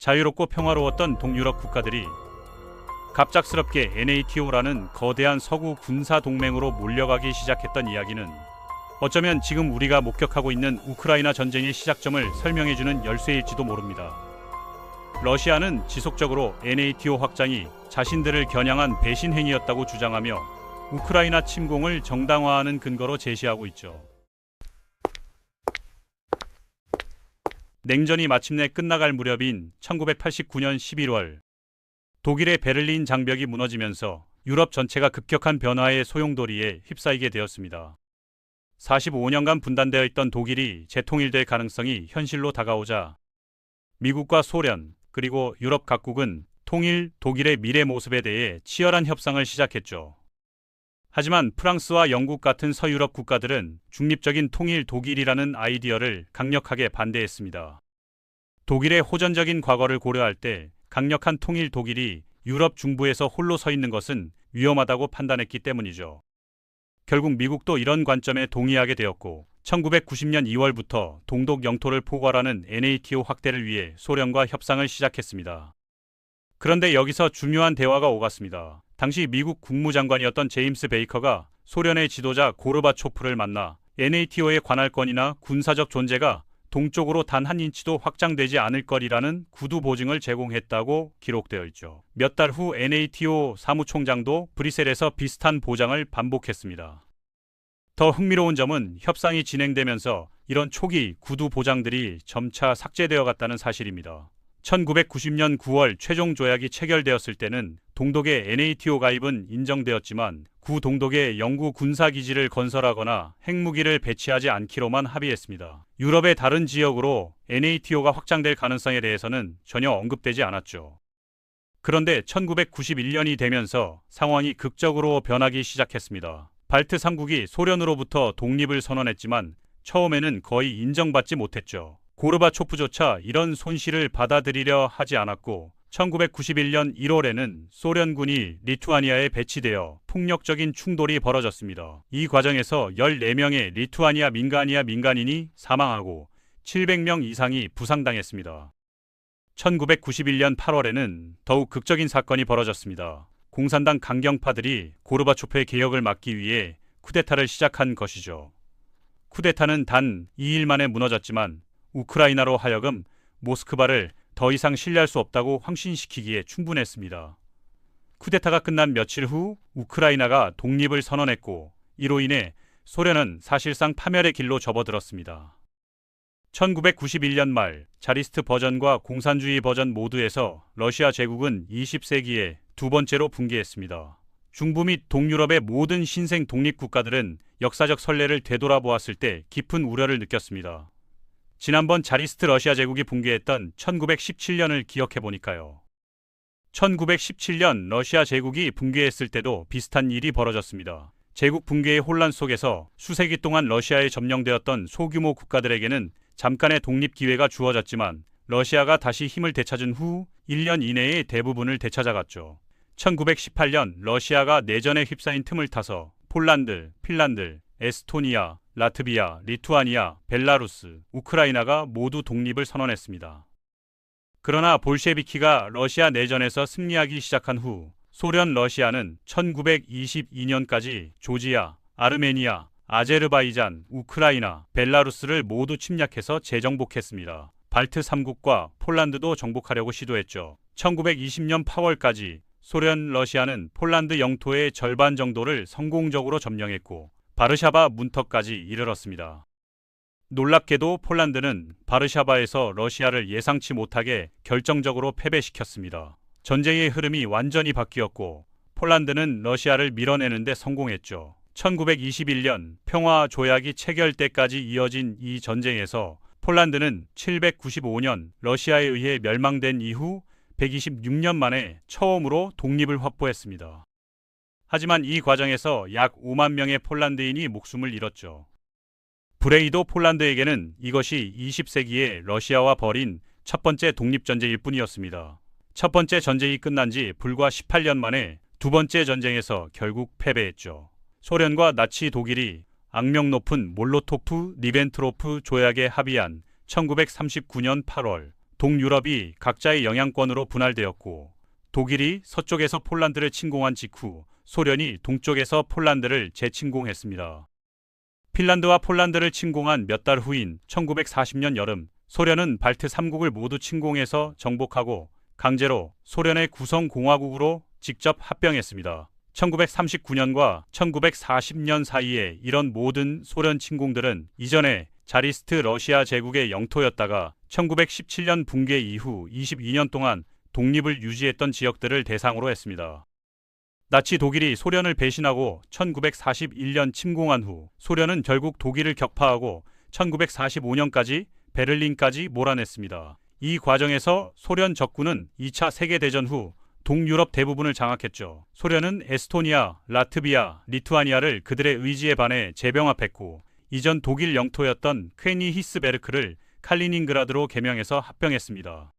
자유롭고 평화로웠던 동유럽 국가들이 갑작스럽게 NATO라는 거대한 서구 군사 동맹으로 몰려가기 시작했던 이야기는 어쩌면 지금 우리가 목격하고 있는 우크라이나 전쟁의 시작점을 설명해주는 열쇠일지도 모릅니다. 러시아는 지속적으로 NATO 확장이 자신들을 겨냥한 배신 행위였다고 주장하며 우크라이나 침공을 정당화하는 근거로 제시하고 있죠. 냉전이 마침내 끝나갈 무렵인 1989년 11월 독일의 베를린 장벽이 무너지면서 유럽 전체가 급격한 변화의 소용돌이에 휩싸이게 되었습니다. 45년간 분단되어 있던 독일이 재통일될 가능성이 현실로 다가오자 미국과 소련 그리고 유럽 각국은 통일 독일의 미래 모습에 대해 치열한 협상을 시작했죠. 하지만 프랑스와 영국 같은 서유럽 국가들은 중립적인 통일 독일이라는 아이디어를 강력하게 반대했습니다. 독일의 호전적인 과거를 고려할 때 강력한 통일 독일이 유럽 중부에서 홀로 서 있는 것은 위험하다고 판단했기 때문이죠. 결국 미국도 이런 관점에 동의하게 되었고 1990년 2월부터 동독 영토를 포괄하는 NATO 확대를 위해 소련과 협상을 시작했습니다. 그런데 여기서 중요한 대화가 오갔습니다. 당시 미국 국무장관이었던 제임스 베이커가 소련의 지도자 고르바초프를 만나 NATO의 관할권이나 군사적 존재가 동쪽으로 단 한 인치도 확장되지 않을 거리라는 구두 보증을 제공했다고 기록되어 있죠. 몇 달 후 NATO 사무총장도 브뤼셀에서 비슷한 보장을 반복했습니다. 더 흥미로운 점은 협상이 진행되면서 이런 초기 구두 보장들이 점차 삭제되어 갔다는 사실입니다. 1990년 9월 최종 조약이 체결되었을 때는 동독의 NATO 가입은 인정되었지만 구 동독에 영구 군사기지를 건설하거나 핵무기를 배치하지 않기로만 합의했습니다. 유럽의 다른 지역으로 NATO가 확장될 가능성에 대해서는 전혀 언급되지 않았죠. 그런데 1991년이 되면서 상황이 극적으로 변하기 시작했습니다. 발트 3국이 소련으로부터 독립을 선언했지만 처음에는 거의 인정받지 못했죠. 고르바초프조차 이런 손실을 받아들이려 하지 않았고 1991년 1월에는 소련군이 리투아니아에 배치되어 폭력적인 충돌이 벌어졌습니다. 이 과정에서 14명의 리투아니아 민간인이 사망하고 700명 이상이 부상당했습니다. 1991년 8월에는 더욱 극적인 사건이 벌어졌습니다. 공산당 강경파들이 고르바초프의 개혁을 막기 위해 쿠데타를 시작한 것이죠. 쿠데타는 단 2일 만에 무너졌지만 우크라이나로 하여금 모스크바를 더 이상 신뢰할 수 없다고 확신시키기에 충분했습니다. 쿠데타가 끝난 며칠 후 우크라이나가 독립을 선언했고 이로 인해 소련은 사실상 파멸의 길로 접어들었습니다. 1991년 말 자리스트 버전과 공산주의 버전 모두에서 러시아 제국은 20세기에 두 번째로 붕괴했습니다. 중부 및 동유럽의 모든 신생 독립국가들은 역사적 선례를 되돌아보았을 때 깊은 우려를 느꼈습니다. 지난번 자리스트 러시아 제국이 붕괴했던 1917년을 기억해보니까요. 1917년 러시아 제국이 붕괴했을 때도 비슷한 일이 벌어졌습니다. 제국 붕괴의 혼란 속에서 수세기 동안 러시아에 점령되었던 소규모 국가들에게는 잠깐의 독립 기회가 주어졌지만 러시아가 다시 힘을 되찾은 후 1년 이내에 대부분을 되찾아갔죠. 1918년 러시아가 내전에 휩싸인 틈을 타서 폴란드, 핀란드, 에스토니아, 라트비아, 리투아니아, 벨라루스, 우크라이나가 모두 독립을 선언했습니다. 그러나 볼셰비키가 러시아 내전에서 승리하기 시작한 후 소련 러시아는 1922년까지 조지아, 아르메니아, 아제르바이잔, 우크라이나, 벨라루스를 모두 침략해서 재정복했습니다. 발트 3국과 폴란드도 정복하려고 시도했죠. 1920년 8월까지 소련 러시아는 폴란드 영토의 절반 정도를 성공적으로 점령했고 바르샤바 문턱까지 이르렀습니다. 놀랍게도 폴란드는 바르샤바에서 러시아를 예상치 못하게 결정적으로 패배시켰습니다. 전쟁의 흐름이 완전히 바뀌었고 폴란드는 러시아를 밀어내는 데 성공했죠. 1921년 평화 조약이 체결때까지 이어진 이 전쟁에서 폴란드는 795년 러시아에 의해 멸망된 이후 126년 만에 처음으로 독립을 확보했습니다. 하지만 이 과정에서 약 5만 명의 폴란드인이 목숨을 잃었죠. 브레이도 폴란드에게는 이것이 20세기에 러시아와 벌인 첫 번째 독립전쟁일 뿐이었습니다. 첫 번째 전쟁이 끝난 지 불과 18년 만에 두 번째 전쟁에서 결국 패배했죠. 소련과 나치 독일이 악명 높은 몰로토프 리벤트로프 조약에 합의한 1939년 8월 동유럽이 각자의 영향권으로 분할되었고 독일이 서쪽에서 폴란드를 침공한 직후 소련이 동쪽에서 폴란드를 재침공했습니다. 핀란드와 폴란드를 침공한 몇 달 후인 1940년 여름 소련은 발트 3국을 모두 침공해서 정복하고 강제로 소련의 구성공화국으로 직접 합병했습니다. 1939년과 1940년 사이에 이런 모든 소련 침공들은 이전에 자리스트 러시아 제국의 영토였다가 1917년 붕괴 이후 22년 동안 독립을 유지했던 지역들을 대상으로 했습니다. 나치 독일이 소련을 배신하고 1941년 침공한 후 소련은 결국 독일을 격파하고 1945년까지 베를린까지 몰아냈습니다. 이 과정에서 소련 적군은 2차 세계대전 후 동유럽 대부분을 장악했죠. 소련은 에스토니아, 라트비아, 리투아니아를 그들의 의지에 반해 재병합했고 이전 독일 영토였던 퀘니히스베르크를 칼리닝그라드로 개명해서 합병했습니다.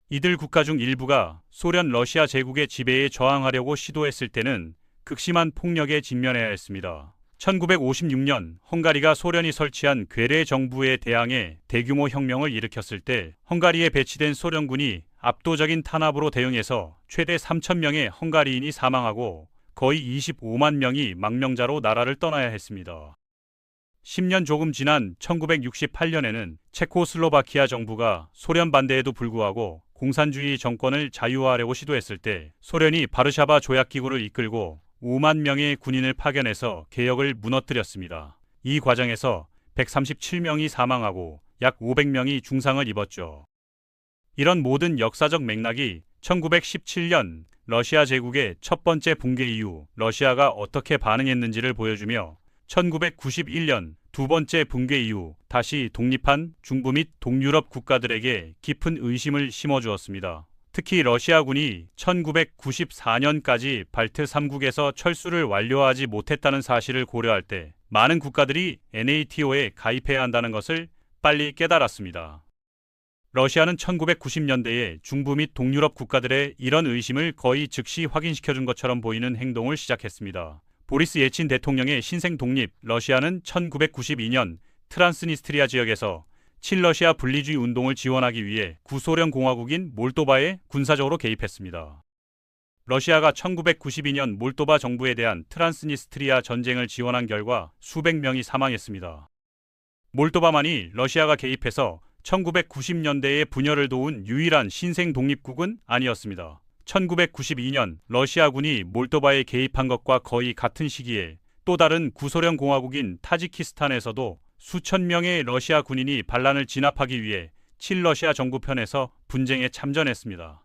이들 국가 중 일부가 소련 러시아 제국의 지배에 저항하려고 시도했을 때는 극심한 폭력에 직면해야 했습니다. 1956년 헝가리가 소련이 설치한 괴뢰 정부에 대항해 대규모 혁명을 일으켰을 때 헝가리에 배치된 소련군이 압도적인 탄압으로 대응해서 최대 3,000명의 헝가리인이 사망하고 거의 25만 명이 망명자로 나라를 떠나야 했습니다. 10년 조금 지난 1968년에는 체코슬로바키아 정부가 소련 반대에도 불구하고 공산주의 정권을 자유화하려고 시도했을 때 소련이 바르샤바 조약기구를 이끌고 5만 명의 군인을 파견해서 개혁을 무너뜨렸습니다. 이 과정에서 137명이 사망하고 약 500명이 중상을 입었죠. 이런 모든 역사적 맥락이 1917년 러시아 제국의 첫 번째 붕괴 이후 러시아가 어떻게 반응했는지를 보여주며 1991년 두 번째 붕괴 이후 다시 독립한 중부 및 동유럽 국가들에게 깊은 의심을 심어주었습니다. 특히 러시아군이 1994년까지 발트 3국에서 철수를 완료하지 못했다는 사실을 고려할 때 많은 국가들이 NATO에 가입해야 한다는 것을 빨리 깨달았습니다. 러시아는 1990년대에 중부 및 동유럽 국가들의 이런 의심을 거의 즉시 확인시켜준 것처럼 보이는 행동을 시작했습니다. 보리스 예친 대통령의 신생 독립 러시아는 1992년 트란스니스트리아 지역에서 친러시아 분리주의 운동을 지원하기 위해 구소련 공화국인 몰도바에 군사적으로 개입했습니다. 러시아가 1992년 몰도바 정부에 대한 트란스니스트리아 전쟁을 지원한 결과 수백 명이 사망했습니다. 몰도바만이 러시아가 개입해서 1990년대에 분열을 도운 유일한 신생 독립국은 아니었습니다. 1992년 러시아군이 몰도바에 개입한 것과 거의 같은 시기에 또 다른 구소련 공화국인 타지키스탄에서도 수천 명의 러시아 군인이 반란을 진압하기 위해 친러시아 정부 편에서 분쟁에 참전했습니다.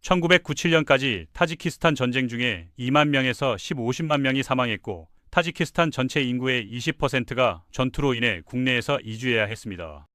1997년까지 타지키스탄 전쟁 중에 2만 명에서 50만 명이 사망했고 타지키스탄 전체 인구의 20%가 전투로 인해 국내에서 이주해야 했습니다.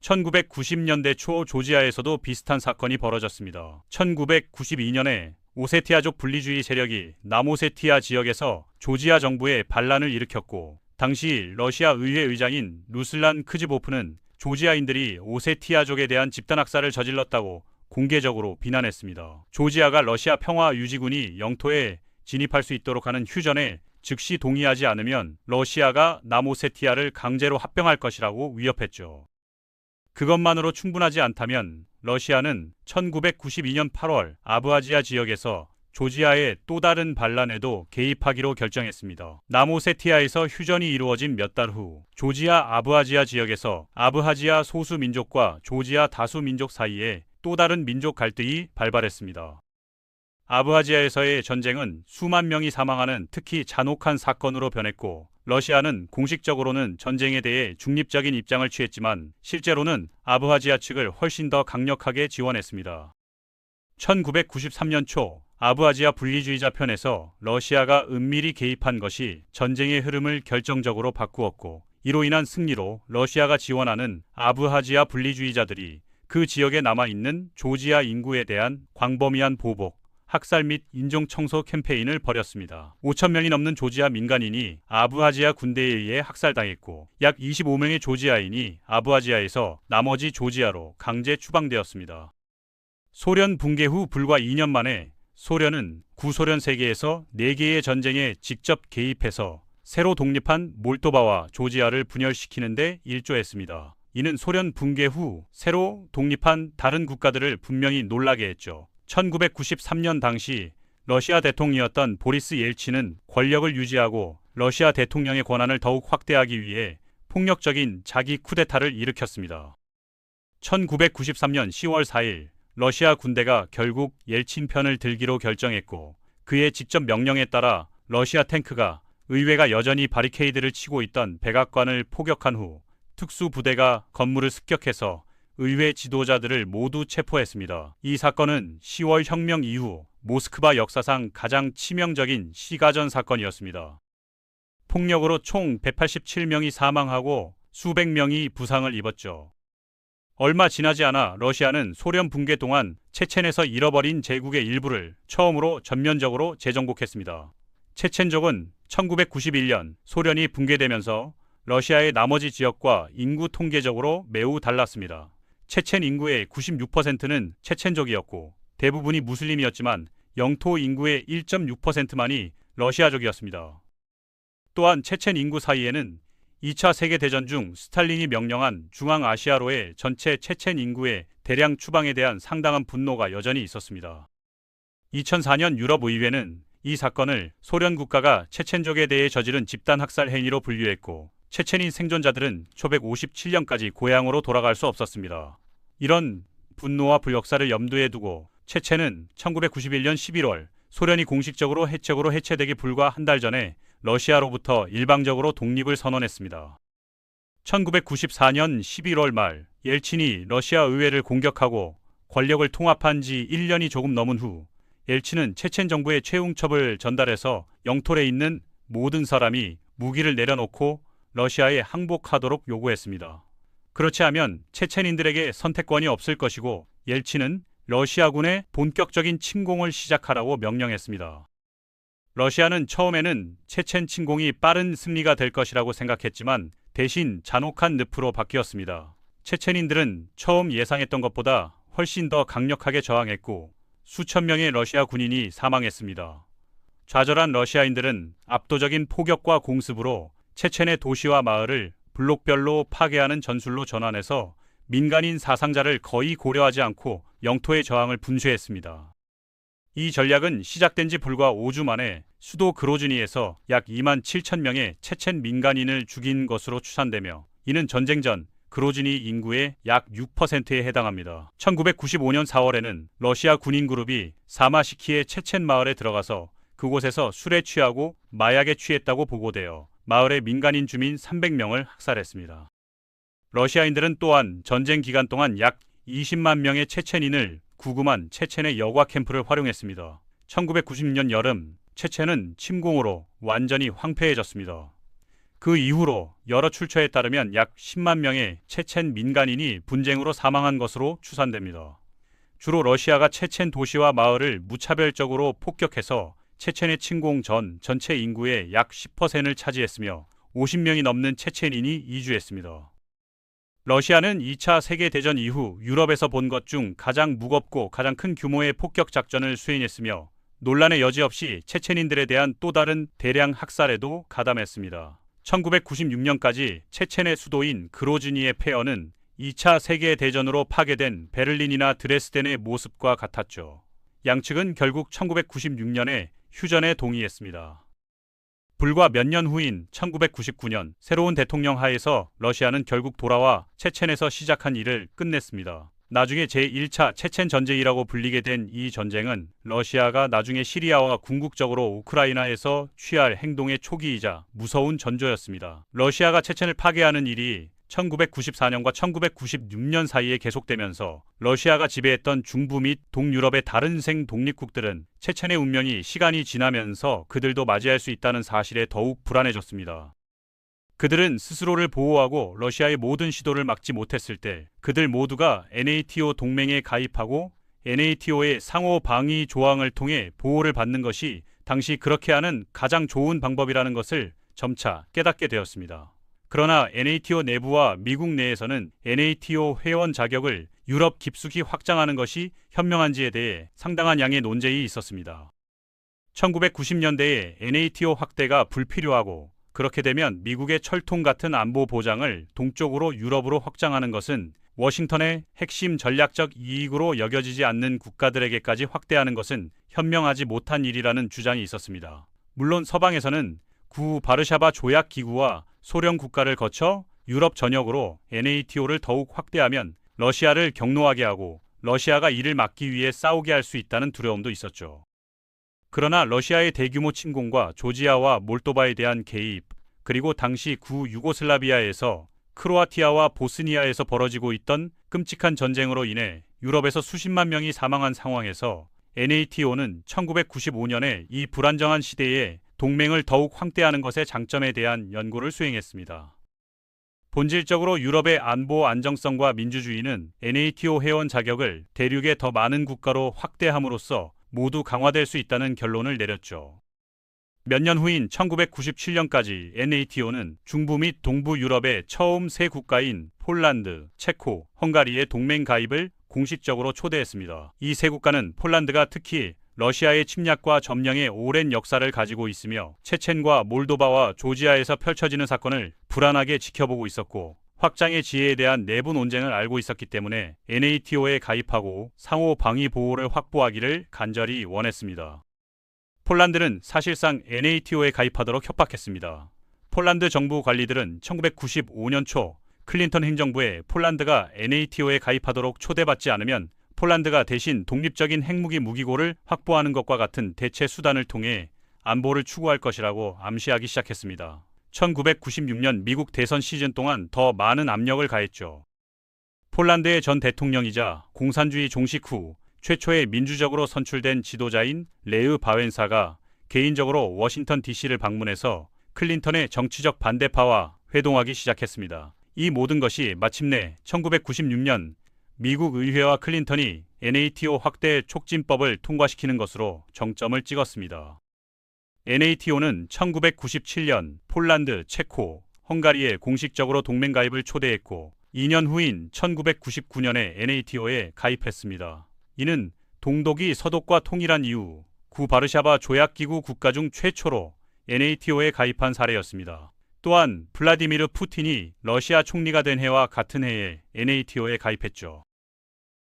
1990년대 초 조지아에서도 비슷한 사건이 벌어졌습니다. 1992년에 오세티아족 분리주의 세력이 남오세티아 지역에서 조지아 정부에 반란을 일으켰고 당시 러시아 의회 의장인 루슬란 크지보프는 조지아인들이 오세티아족에 대한 집단학살을 저질렀다고 공개적으로 비난했습니다. 조지아가 러시아 평화유지군이 영토에 진입할 수 있도록 하는 휴전에 즉시 동의하지 않으면 러시아가 남오세티아를 강제로 합병할 것이라고 위협했죠. 그것만으로 충분하지 않다면 러시아는 1992년 8월 아부하지아 지역에서 조지아의 또 다른 반란에도 개입하기로 결정했습니다. 남오세티아에서 휴전이 이루어진 몇 달 후 조지아 아부하지아 지역에서 아부하지아 소수민족과 조지아 다수민족 사이에 또 다른 민족 갈등이 발발했습니다. 아부하지아에서의 전쟁은 수만 명이 사망하는 특히 잔혹한 사건으로 변했고 러시아는 공식적으로는 전쟁에 대해 중립적인 입장을 취했지만 실제로는 아부하지아 측을 훨씬 더 강력하게 지원했습니다. 1993년 초 아부하지아 분리주의자 편에서 러시아가 은밀히 개입한 것이 전쟁의 흐름을 결정적으로 바꾸었고 이로 인한 승리로 러시아가 지원하는 아부하지아 분리주의자들이 그 지역에 남아있는 조지아 인구에 대한 광범위한 보복, 학살 및 인종청소 캠페인을 벌였습니다. 5,000명이 넘는 조지아 민간인이 아부하지아 군대에 의해 학살당했고 약 25명의 조지아인이 아부하지아에서 나머지 조지아로 강제 추방되었습니다. 소련 붕괴 후 불과 2년 만에 소련은 구소련 세계에서 4개의 전쟁에 직접 개입해서 새로 독립한 몰도바와 조지아를 분열시키는 데 일조했습니다. 이는 소련 붕괴 후 새로 독립한 다른 국가들을 분명히 놀라게 했죠. 1993년 당시 러시아 대통령이었던 보리스 옐친은 권력을 유지하고 러시아 대통령의 권한을 더욱 확대하기 위해 폭력적인 자기 쿠데타를 일으켰습니다. 1993년 10월 4일 러시아 군대가 결국 옐친 편을 들기로 결정했고, 그의 직접 명령에 따라 러시아 탱크가 의회가 여전히 바리케이드를 치고 있던 백악관을 포격한 후 특수부대가 건물을 습격해서 의회 지도자들을 모두 체포했습니다. 이 사건은 10월 혁명 이후 모스크바 역사상 가장 치명적인 시가전 사건이었습니다. 폭력으로 총 187명이 사망하고 수백 명이 부상을 입었죠. 얼마 지나지 않아 러시아는 소련 붕괴 동안 체첸에서 잃어버린 제국의 일부를 처음으로 전면적으로 재정복했습니다. 체첸족은 1991년 소련이 붕괴되면서 러시아의 나머지 지역과 인구 통계적으로 매우 달랐습니다. 체첸 인구의 96%는 체첸족이었고 대부분이 무슬림이었지만 영토 인구의 1.6%만이 러시아족이었습니다. 또한 체첸 인구 사이에는 2차 세계대전 중 스탈린이 명령한 중앙아시아로의 전체 체첸 인구의 대량 추방에 대한 상당한 분노가 여전히 있었습니다. 2004년 유럽의회는 이 사건을 소련 국가가 체첸족에 대해 저지른 집단 학살 행위로 분류했고, 체첸인 생존자들은 1957년까지 고향으로 돌아갈 수 없었습니다. 이런 분노와 불역사를 염두에 두고 체첸은 1991년 11월 소련이 공식적으로 해적으로 해체되기 불과 한 달 전에 러시아로부터 일방적으로 독립을 선언했습니다. 1994년 11월 말 옐친이 러시아 의회를 공격하고 권력을 통합한 지 1년이 조금 넘은 후 옐친은 체첸 정부에 최후첩을 전달해서 영토에 있는 모든 사람이 무기를 내려놓고 러시아에 항복하도록 요구했습니다. 그렇지 않으면 체첸인들에게 선택권이 없을 것이고 옐친은 러시아군의 본격적인 침공을 시작하라고 명령했습니다. 러시아는 처음에는 체첸 침공이 빠른 승리가 될 것이라고 생각했지만 대신 잔혹한 늪으로 바뀌었습니다. 체첸인들은 처음 예상했던 것보다 훨씬 더 강력하게 저항했고 수천 명의 러시아 군인이 사망했습니다. 좌절한 러시아인들은 압도적인 포격과 공습으로 체첸의 도시와 마을을 블록별로 파괴하는 전술로 전환해서 민간인 사상자를 거의 고려하지 않고 영토의 저항을 분쇄했습니다. 이 전략은 시작된 지 불과 5주 만에 수도 그로즈니에서 약 2만 7천 명의 체첸 민간인을 죽인 것으로 추산되며, 이는 전쟁 전 그로즈니 인구의 약 6%에 해당합니다. 1995년 4월에는 러시아 군인 그룹이 사마시키의 체첸 마을에 들어가서 그곳에서 술에 취하고 마약에 취했다고 보고되어 마을의 민간인 주민 300명을 학살했습니다. 러시아인들은 또한 전쟁 기간 동안 약 20만 명의 체첸인을 구금한 체첸의 여과 캠프를 활용했습니다. 1990년 여름 체첸은 침공으로 완전히 황폐해졌습니다. 그 이후로 여러 출처에 따르면 약 10만 명의 체첸 민간인이 분쟁으로 사망한 것으로 추산됩니다. 주로 러시아가 체첸 도시와 마을을 무차별적으로 폭격해서 체첸의 침공 전 전체 인구의 약 10%를 차지했으며 50명이 넘는 체첸인이 이주했습니다. 러시아는 2차 세계대전 이후 유럽에서 본 것 중 가장 무겁고 가장 큰 규모의 폭격 작전을 수행했으며 논란의 여지 없이 체첸인들에 대한 또 다른 대량 학살에도 가담했습니다. 1996년까지 체첸의 수도인 그로즈니의 폐허는 2차 세계대전으로 파괴된 베를린이나 드레스덴의 모습과 같았죠. 양측은 결국 1996년에 휴전에 동의했습니다. 불과 몇 년 후인 1999년 새로운 대통령 하에서 러시아는 결국 돌아와 체첸에서 시작한 일을 끝냈습니다. 나중에 제1차 체첸 전쟁이라고 불리게 된 이 전쟁은 러시아가 나중에 시리아와 궁극적으로 우크라이나에서 취할 행동의 초기이자 무서운 전조였습니다. 러시아가 체첸을 파괴하는 일이 1994년과 1996년 사이에 계속되면서 러시아가 지배했던 중부 및 동유럽의 다른 생 독립국들은 체첸의 운명이 시간이 지나면서 그들도 맞이할 수 있다는 사실에 더욱 불안해졌습니다. 그들은 스스로를 보호하고 러시아의 모든 시도를 막지 못했을 때 그들 모두가 NATO 동맹에 가입하고 NATO의 상호 방위 조항을 통해 보호를 받는 것이 당시 그렇게 하는 가장 좋은 방법이라는 것을 점차 깨닫게 되었습니다. 그러나 NATO 내부와 미국 내에서는 NATO 회원 자격을 유럽 깊숙이 확장하는 것이 현명한지에 대해 상당한 양의 논쟁이 있었습니다. 1990년대에 NATO 확대가 불필요하고 그렇게 되면 미국의 철통 같은 안보 보장을 동쪽으로 유럽으로 확장하는 것은 워싱턴의 핵심 전략적 이익으로 여겨지지 않는 국가들에게까지 확대하는 것은 현명하지 못한 일이라는 주장이 있었습니다. 물론 서방에서는 구 바르샤바 조약 기구와 소련 국가를 거쳐 유럽 전역으로 NATO를 더욱 확대하면 러시아를 경노하게 하고 러시아가 이를 막기 위해 싸우게 할 수 있다는 두려움도 있었죠. 그러나 러시아의 대규모 침공과 조지아와 몰도바에 대한 개입, 그리고 당시 구 유고슬라비아에서 크로아티아와 보스니아에서 벌어지고 있던 끔찍한 전쟁으로 인해 유럽에서 수십만 명이 사망한 상황에서 NATO는 1995년에 이 불안정한 시대에 동맹을 더욱 확대하는 것의 장점에 대한 연구를 수행했습니다. 본질적으로 유럽의 안보 안정성과 민주주의는 NATO 회원 자격을 대륙의 더 많은 국가로 확대함으로써 모두 강화될 수 있다는 결론을 내렸죠. 몇 년 후인 1997년까지 NATO는 중부 및 동부 유럽의 처음 세 국가인 폴란드, 체코, 헝가리의 동맹 가입을 공식적으로 초대했습니다. 이 세 국가는 폴란드가 특히 러시아의 침략과 점령의 오랜 역사를 가지고 있으며 체첸과 몰도바와 조지아에서 펼쳐지는 사건을 불안하게 지켜보고 있었고 확장의 지혜에 대한 내부 논쟁을 알고 있었기 때문에 NATO에 가입하고 상호 방위 보호를 확보하기를 간절히 원했습니다. 폴란드는 사실상 NATO에 가입하도록 협박했습니다. 폴란드 정부 관리들은 1995년 초 클린턴 행정부에 폴란드가 NATO에 가입하도록 초대받지 않으면 폴란드가 대신 독립적인 핵무기 무기고를 확보하는 것과 같은 대체 수단을 통해 안보를 추구할 것이라고 암시하기 시작했습니다. 1996년 미국 대선 시즌 동안 더 많은 압력을 가했죠. 폴란드의 전 대통령이자 공산주의 종식 후 최초의 민주적으로 선출된 지도자인 레흐 바웬사가 개인적으로 워싱턴 DC를 방문해서 클린턴의 정치적 반대파와 회동하기 시작했습니다. 이 모든 것이 마침내 1996년 미국 의회와 클린턴이 NATO 확대 촉진법을 통과시키는 것으로 정점을 찍었습니다. NATO는 1997년 폴란드, 체코, 헝가리에 공식적으로 동맹 가입을 초대했고 2년 후인 1999년에 NATO에 가입했습니다. 이는 동독이 서독과 통일한 이후 구 바르샤바 조약기구 국가 중 최초로 NATO에 가입한 사례였습니다. 또한 블라디미르 푸틴이 러시아 총리가 된 해와 같은 해에 NATO에 가입했죠.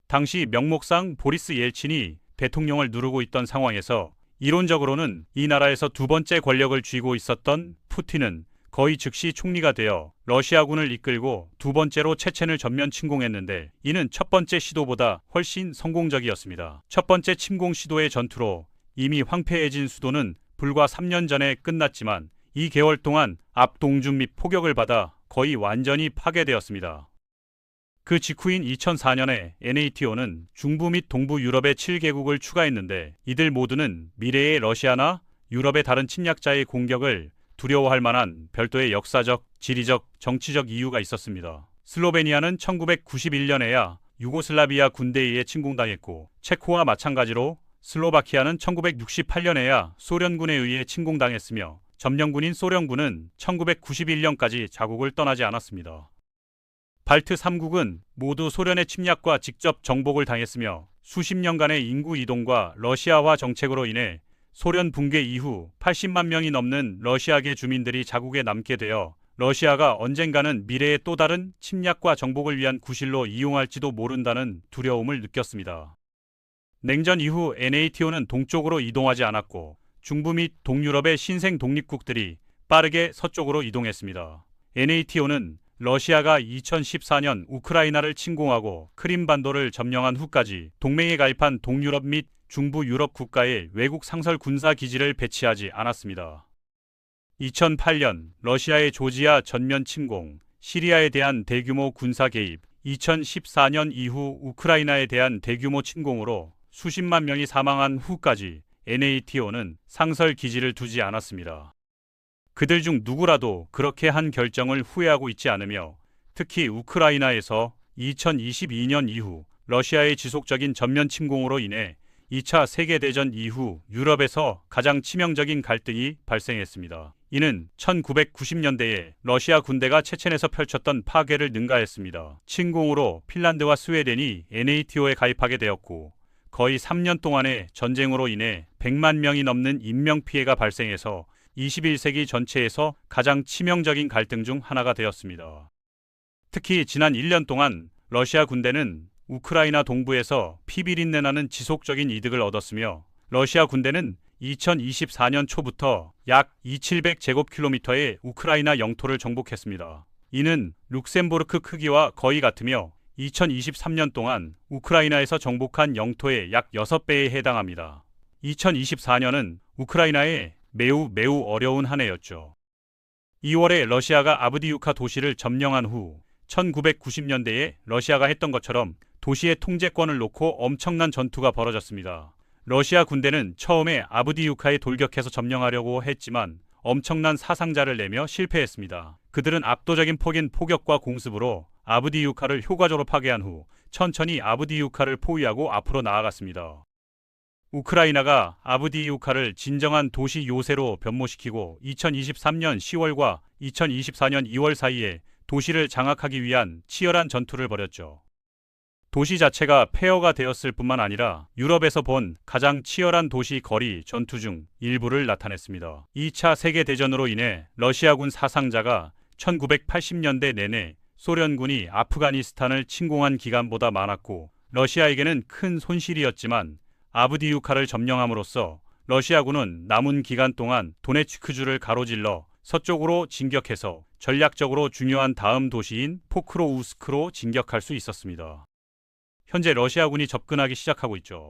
당시 명목상 보리스 옐친이 대통령을 누르고 있던 상황에서 이론적으로는 이 나라에서 두 번째 권력을 쥐고 있었던 푸틴은 거의 즉시 총리가 되어 러시아군을 이끌고 두 번째로 체첸을 전면 침공했는데 이는 첫 번째 시도보다 훨씬 성공적이었습니다. 첫 번째 침공 시도의 전투로 이미 황폐해진 수도는 불과 3년 전에 끝났지만 2개월 동안 압동준 및 포격을 받아 거의 완전히 파괴되었습니다. 그 직후인 2004년에 NATO는 중부 및 동부 유럽의 7개국을 추가했는데 이들 모두는 미래의 러시아나 유럽의 다른 침략자의 공격을 두려워할 만한 별도의 역사적, 지리적, 정치적 이유가 있었습니다. 슬로베니아는 1991년에야 유고슬라비아 군대에 의해 침공당했고 체코와 마찬가지로 슬로바키아는 1968년에야 소련군에 의해 침공당했으며 점령군인 소련군은 1991년까지 자국을 떠나지 않았습니다. 발트 3국은 모두 소련의 침략과 직접 정복을 당했으며 수십 년간의 인구 이동과 러시아화 정책으로 인해 소련 붕괴 이후 80만 명이 넘는 러시아계 주민들이 자국에 남게 되어 러시아가 언젠가는 미래의 또 다른 침략과 정복을 위한 구실로 이용할지도 모른다는 두려움을 느꼈습니다. 냉전 이후 NATO는 동쪽으로 이동하지 않았고 중부 및 동유럽의 신생 독립국들이 빠르게 서쪽으로 이동했습니다. NATO는 러시아가 2014년 우크라이나를 침공하고 크림반도를 점령한 후까지 동맹에 가입한 동유럽 및 중부 유럽 국가에 외국 상설 군사 기지를 배치하지 않았습니다. 2008년 러시아의 조지아 전면 침공, 시리아에 대한 대규모 군사 개입, 2014년 이후 우크라이나에 대한 대규모 침공으로 수십만 명이 사망한 후까지 NATO는 상설 기지를 두지 않았습니다. 그들 중 누구라도 그렇게 한 결정을 후회하고 있지 않으며 특히 우크라이나에서 2022년 이후 러시아의 지속적인 전면 침공으로 인해 2차 세계대전 이후 유럽에서 가장 치명적인 갈등이 발생했습니다. 이는 1990년대에 러시아 군대가 체첸에서 펼쳤던 파괴를 능가했습니다. 침공으로 핀란드와 스웨덴이 NATO에 가입하게 되었고 거의 3년 동안의 전쟁으로 인해 100만 명이 넘는 인명피해가 발생해서 21세기 전체에서 가장 치명적인 갈등 중 하나가 되었습니다. 특히 지난 1년 동안 러시아 군대는 우크라이나 동부에서 피비린내 나는 지속적인 이득을 얻었으며 러시아 군대는 2024년 초부터 약 2,700제곱킬로미터의 우크라이나 영토를 정복했습니다. 이는 룩셈부르크 크기와 거의 같으며 2023년 동안 우크라이나에서 정복한 영토의 약 6배에 해당합니다. 2024년은 우크라이나의 매우 어려운 한 해였죠. 2월에 러시아가 아브디유카 도시를 점령한 후 1990년대에 러시아가 했던 것처럼 도시의 통제권을 놓고 엄청난 전투가 벌어졌습니다. 러시아 군대는 처음에 아브디유카에 돌격해서 점령하려고 했지만 엄청난 사상자를 내며 실패했습니다. 그들은 압도적인 폭인 포격과 공습으로 아브디유카를 효과적으로 파괴한 후 천천히 아브디유카를 포위하고 앞으로 나아갔습니다. 우크라이나가 아브디유카를 진정한 도시 요새로 변모시키고 2023년 10월과 2024년 2월 사이에 도시를 장악하기 위한 치열한 전투를 벌였죠. 도시 자체가 폐허가 되었을 뿐만 아니라 유럽에서 본 가장 치열한 도시 거리 전투 중 일부를 나타냈습니다. 2차 세계대전으로 인해 러시아군 사상자가 1980년대 내내 소련군이 아프가니스탄을 침공한 기간보다 많았고 러시아에게는 큰 손실이었지만 아브디유카를 점령함으로써 러시아군은 남은 기간 동안 도네츠크주를 가로질러 서쪽으로 진격해서 전략적으로 중요한 다음 도시인 포크로우스크로 진격할 수 있었습니다. 현재 러시아군이 접근하기 시작하고 있죠.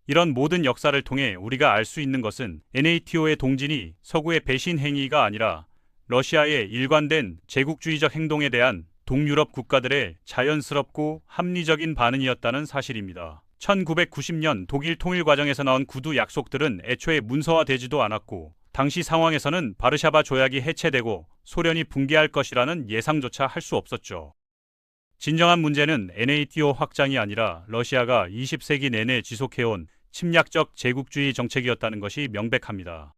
이런 모든 역사를 통해 우리가 알 수 있는 것은 NATO의 동진이 서구의 배신 행위가 아니라 러시아의 일관된 제국주의적 행동에 대한 동유럽 국가들의 자연스럽고 합리적인 반응이었다는 사실입니다. 1990년 독일 통일 과정에서 나온 구두 약속들은 애초에 문서화되지도 않았고 당시 상황에서는 바르샤바 조약이 해체되고 소련이 붕괴할 것이라는 예상조차 할 수 없었죠. 진정한 문제는 NATO 확장이 아니라 러시아가 20세기 내내 지속해온 침략적 제국주의 정책이었다는 것이 명백합니다.